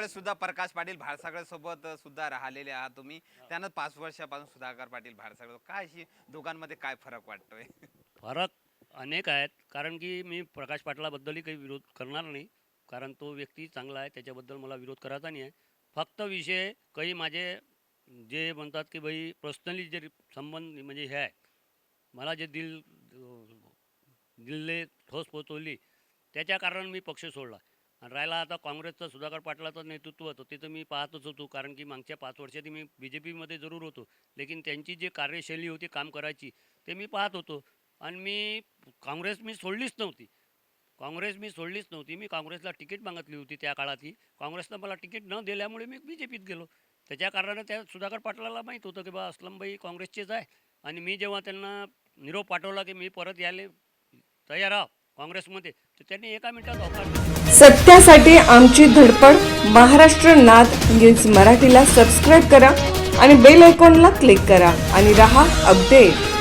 भाडसागळे सुद्धा प्रकाश पाटील भाडसागळे सोबत सुद्धा राहिलेले आहात तुम्ही. त्यानं 5 वर्षापासून सुधाकर पाटील भाडसागळे, काय अशी दोघांमध्ये काय फरक वाटतोय? फरक अनेक आहेत. कारण की मी प्रकाश पाटलाबद्दलही काही विरोध करणार नाही. कारण तो व्यक्ती चांगला आहे, त्याच्याबद्दल मला विरोध करायचा नाही आहे. फक्त विषय काही माझे जे म्हणतात की भाई पर्सनली जे संबंध म्हणजे हे आहे, मला जे दिल्ले ठोस पोचवली त्याच्या कारण मी पक्ष सोडला. आणि राहिला आता काँग्रेसचं सुधाकर पाटलाचं नेतृत्व होतं ते तर मी पाहतच होतो. कारण की मागच्या 5 वर्षात मी BJPमध्ये जरूर होतो. लेकिन त्यांची जी कार्यशैली होती काम करायची ते मी पाहत होतो. आणि काँग्रेस मी सोडलीच नव्हती. मी काँग्रेसला तिकीट मागितली होती त्या काळातही. काँग्रेसनं मला तिकीट न दिल्यामुळे मी BJPत गेलो. त्याच्या कारणानं त्या सुधाकर पाटलाला माहीत होतं की बा असलमभाई काँग्रेसचेच आहे. आणि मी जेव्हा त्यांना निरोप पाठवला की मी परत यायला तयार आहो काँग्रेसमध्ये, तर त्यांनी एका मिनिटात होकार दिला. सत्यासाठी आमची धडपड. महाराष्ट्र नाद न्यूज मराठीला सबस्क्राईब करा आणि बेल आयकॉनला क्लिक करा आणि रहा अपडेट.